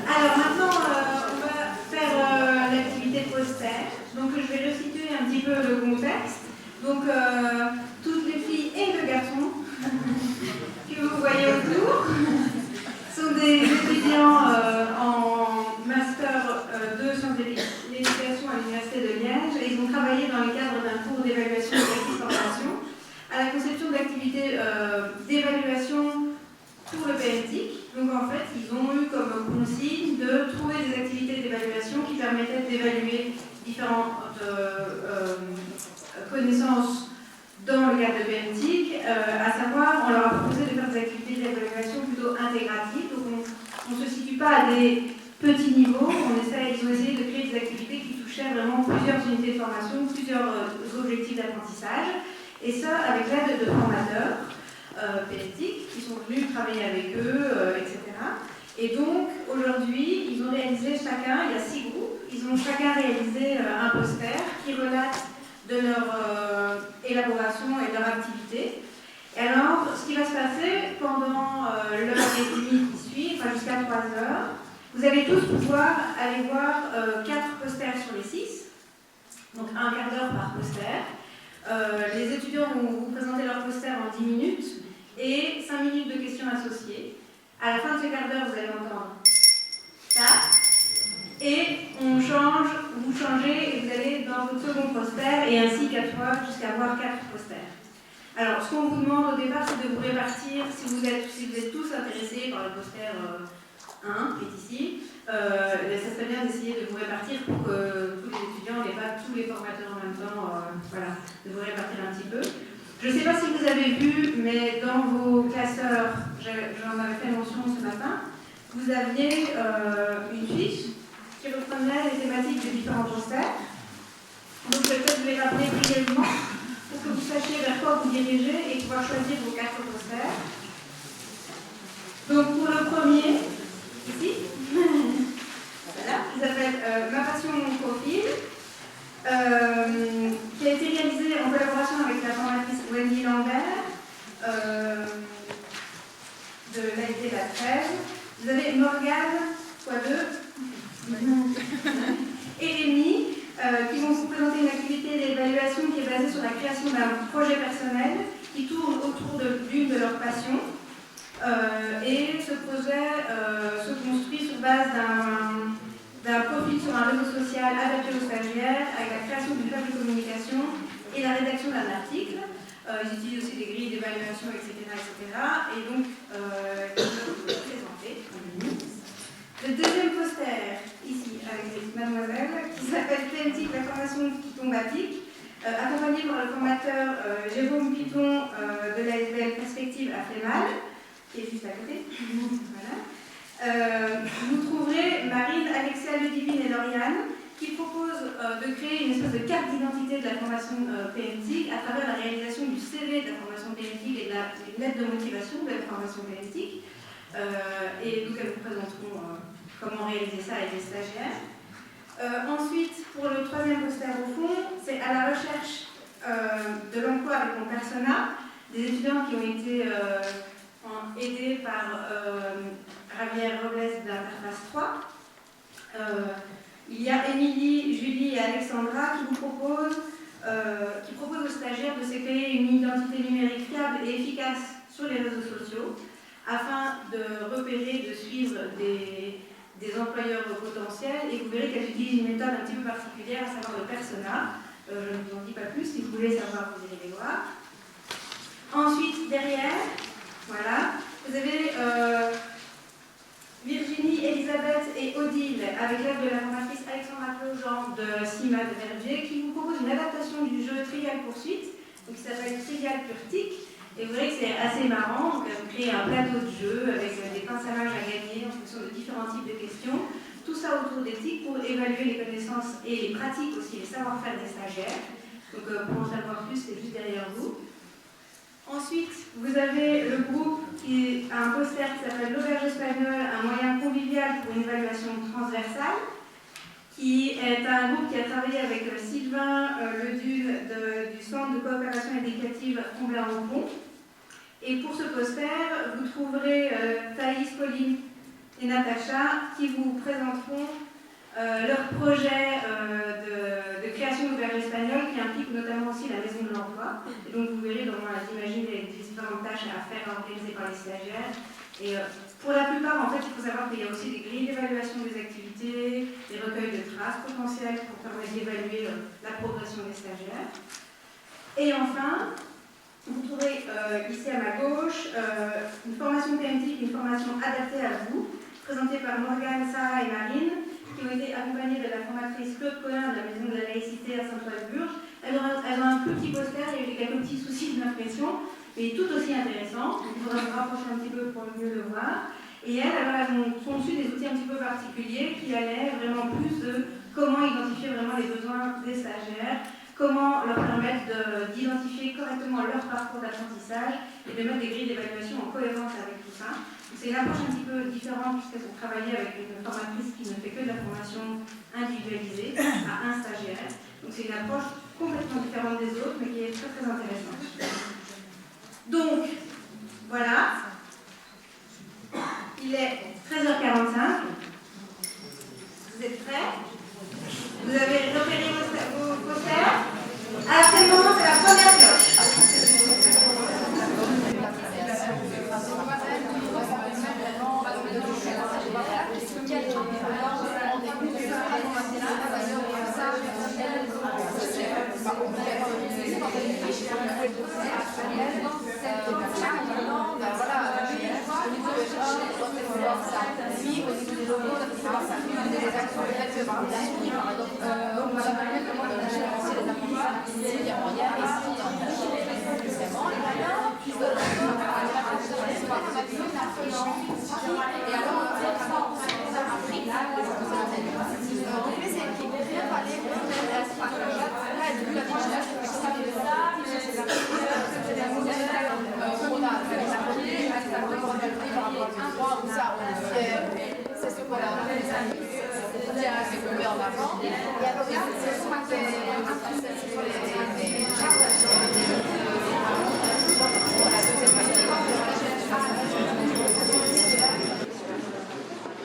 Alors maintenant, on va faire l'activité poster. Donc je vais resituer un petit peu le contexte. Donc toutes les filles et le garçon que vous voyez autour sont des étudiants en master 2 sciences de l'éducation à l'Université de Liège et ils ont travaillé dans le cadre d'un cours d'évaluation et d'expérimentation à la conception d'activités d'évaluation pour le PNTIC. Donc en fait, ils ont eu comme consigne de trouver des activités d'évaluation qui permettaient d'évaluer différentes connaissances dans le cadre de PNTIC, à savoir, on leur a proposé de faire des activités d'évaluation plutôt intégratives. Donc on ne se situe pas à des petits niveaux, ils ont essayé de créer des activités qui touchaient vraiment plusieurs unités de formation, plusieurs objectifs d'apprentissage, et ça avec l'aide de formateurs PNTIC qui sont venus travailler avec eux, etc. Et donc aujourd'hui, ils ont réalisé chacun, il y a 6 groupes, ils ont chacun réalisé un poster qui relate de leur élaboration et de leur activité. Et alors, ce qui va se passer pendant l'heure et demie qui suit, enfin jusqu'à 3 heures, vous allez tous pouvoir aller voir 4 posters sur les 6, donc un quart d'heure par poster. Les étudiants vont vous présenter leur poster en 10 minutes et 5 minutes de questions associées. À la fin de ce quart d'heure, vous allez entendre ça. Et on change, vous changez et vous allez dans votre second poster et ainsi 4 fois jusqu'à avoir 4 posters. Alors, ce qu'on vous demande au départ, c'est de vous répartir, si vous êtes tous intéressés par le poster 1, qui est ici, ça serait bien d'essayer de vous répartir pour que tous les étudiants n'aient pas tous les formateurs en même temps, voilà, de vous répartir un petit peu. Je ne sais pas si vous avez vu, mais dans vos classeurs, j'en avais fait mention ce matin, vous aviez une fiche qui reprenait les thématiques des différents posters. Donc je vais peut-être vous les rappeler brièvement pour que vous sachiez vers quoi vous dirigez et pouvoir choisir vos 4 posters. Donc pour le premier, ici, voilà, qui s'appelle Ma passion, mon profil, qui a été réalisé en collaboration avec la formatrice Wendy Lambert de l'AID La Trève. Vous avez Morgane, x2, et Rémi, qui vont vous présenter une activité d'évaluation qui est basée sur la création d'un projet personnel qui tourne autour d'une de leurs passions. Et ce projet se construit sur base d'un profil sur un réseau social adapté aux stagiaires, avec la création d'une page de communication et la rédaction d'un article. Ils utilisent aussi des grilles d'évaluation, etc., etc. Et donc, ils peuvent vous le présenter. Le deuxième poster, ici, avec mademoiselle, qui s'appelle PNTIC, la formation qui tombe à pic, accompagné par le formateur Jérôme Piton de l'ASBL Perspective à Flémal, qui est juste à côté. Voilà. Vous trouverez Marine, Alexia, Ludivine et Lauriane, qui proposent de créer une espèce de carte d'identité de la formation PNTIC à travers la réalisation du CV de la formation PNTIC et de la lettre de motivation de la formation PNTIC. Et donc elles vous présenteront comment réaliser ça avec les stagiaires. Ensuite, pour le troisième poster au fond, c'est à la recherche de l'emploi avec mon persona, des étudiants qui ont été aidés par Javier Robles d'Interface 3. Il y a Émilie, Julie et Alexandra qui proposent aux stagiaires de se créer une identité numérique fiable et efficace sur les réseaux sociaux afin de repérer, de suivre des employeurs potentiels, et vous verrez qu'elles utilisent une méthode un petit peu particulière, à savoir le persona. Je ne vous en dis pas plus, si vous voulez savoir, vous allez les voir. Ensuite, derrière, voilà, vous avez Virginie, Elisabeth et Odile, avec l'aide de la formatrice Alexandra Clojean de CIMA de Verviers, qui vous propose une adaptation du jeu Trivial Poursuite, qui s'appelle Trivial Purtic. Et vous verrez que c'est assez marrant, donc vous créez un plateau de jeu avec des pinces à linge à gagner en fonction de différents types de questions. Tout ça autour d'éthique pour évaluer les connaissances et les pratiques aussi, les savoir-faire des stagiaires. Donc pour en savoir plus, c'est juste derrière vous. Ensuite, vous avez le groupe qui a un poster qui s'appelle L'Auberge espagnole, un moyen convivial pour une évaluation transversale, qui est un groupe qui a travaillé avec Sylvain Ledune du Centre de coopération éducative Tremblay-en-Pont. Et pour ce poster, vous trouverez Thaïs, Pauline, et Natacha qui vous présenteront leur projet de création de berger espagnol qui implique notamment aussi la maison de l'emploi. Et donc vous verrez dans l'imagine les différentes tâches à faire organisées par les stagiaires. Et pour la plupart, en fait, il faut savoir qu'il y a aussi des grilles d'évaluation des activités, des recueils de traces potentielles pour permettre d'évaluer la progression des stagiaires. Et enfin, vous trouverez ici à ma gauche une formation thématique, une formation adaptée à vous, présentée par Morgane, Sarah et Marine, qui ont été accompagnées de la formatrice Claude Collin de la Maison de la Laïcité à Saint-Ouen-de-Burges. Elles ont un plus petit poster, il y a eu quelques petits soucis d'impression, mais tout aussi intéressant. Il faudra se rapprocher un petit peu pour mieux le voir. Et elles ont conçu des outils un petit peu particuliers qui allaient vraiment plus de comment identifier vraiment les besoins des stagiaires, comment leur permettre d'identifier correctement leur parcours d'apprentissage et de mettre des grilles d'évaluation en cohérence avec tout ça. C'est une approche un petit peu différente puisqu'elles ont travaillé avec une formatrice qui ne fait que de la formation individualisée à un stagiaire. Donc c'est une approche complètement différente des autres mais qui est très très intéressante. Donc, voilà. Il est 13h45. Vous êtes prêts? Vous avez repéré vos posters? À ce moment, c'est la première cloche.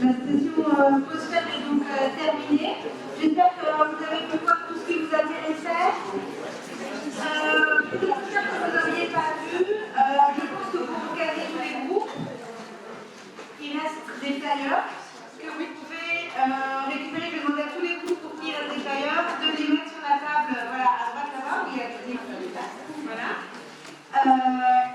La session poster est donc terminée. J'espère que vous avez pu voir tout ce qui vous intéressait. Peut-être que vous n'auriez pas vu, je pense que pour caler tous les groupes, il reste des flyers que vous pouvez récupérer. Je vais demander à tous les groupes pour qui il reste des flyers de les mettre sur la table, voilà, à droite là-bas, où il y a des groupes. Voilà.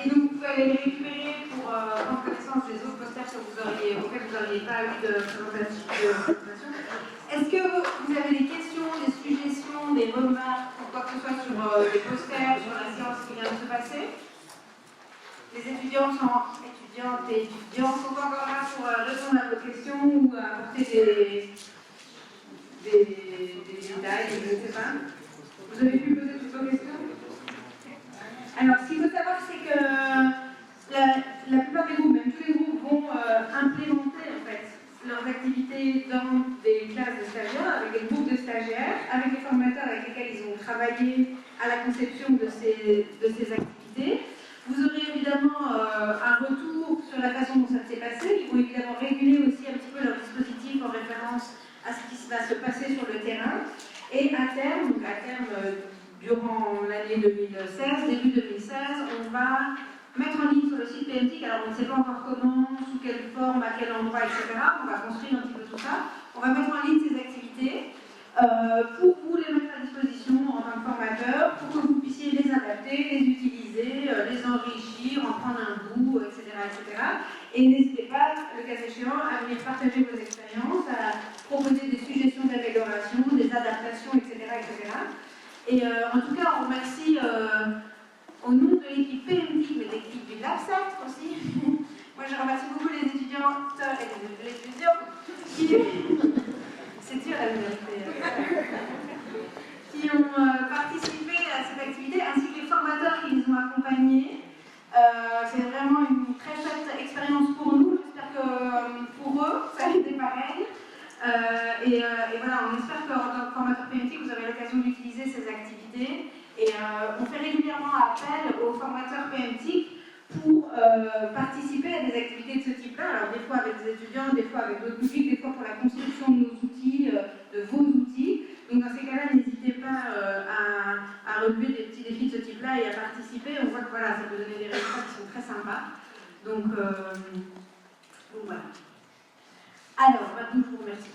Et donc vous pouvez aller les récupérer pour prendre connaissance des autres posters auxquels vous n'auriez pas eu de présentation. Est-ce que vous avez des questions, des suggestions, des remarques ou quoi que ce soit sur les posters, sur la séance qui vient de se passer? Les étudiantes et étudiants sont encore là pour répondre à vos questions ou apporter des détails, je ne sais pas. Vous avez pu poser toutes vos questions? Alors, ce qu'il faut savoir, c'est que la plupart des groupes, même tous les groupes, vont implémenter en fait leurs activités dans des classes de stagiaires, avec des groupes de stagiaires, avec les formateurs avec lesquels ils ont travaillé à la conception de ces activités. Vous aurez évidemment un retour sur la façon dont ça s'est passé. Ils vont évidemment réguler aussi un petit peu leur dispositif en référence à ce qui va se passer sur le terrain. Et à terme, durant l'année 2016, début 2016, on va mettre en ligne sur le site PMTIC, alors on ne sait pas encore comment, sous quelle forme, à quel endroit, etc. On va construire un petit peu tout ça. On va mettre en ligne ces activités pour vous les mettre à disposition en tant que formateur, pour que vous puissiez les adapter, les utiliser, les enrichir, en prendre un bout, etc. etc. Et n'hésitez pas, le cas échéant, à venir partager vos expériences, à proposer des suggestions d'amélioration, des adaptations, etc. etc. Et en tout cas, on remercie au nom de l'équipe PMTIC, mais de l'équipe du LabSat aussi. Moi, je remercie beaucoup les étudiantes et les étudiants qui... C'est dur la vérité. Qui ont participé à cette activité, ainsi que les formateurs qui les ont accompagnés. C'est vraiment une très chouette expérience pour nous. J'espère que pour eux, ça a été pareil. Et voilà, on espère qu'en tant que formateur PMTIC, vous avez l'occasion d'utiliser ces activités. Et on fait régulièrement appel aux formateurs PMTIC pour participer à des activités de ce type. type-là. Alors des fois avec des étudiants, des fois avec d'autres publics, des fois pour la construction de nos outils, de vos outils. Donc dans ces cas-là, n'hésitez pas à relever des petits défis de ce type-là et à participer. On voit que voilà, ça peut donner des résultats qui sont très sympas. Donc voilà. Alors, maintenant je vous remercie.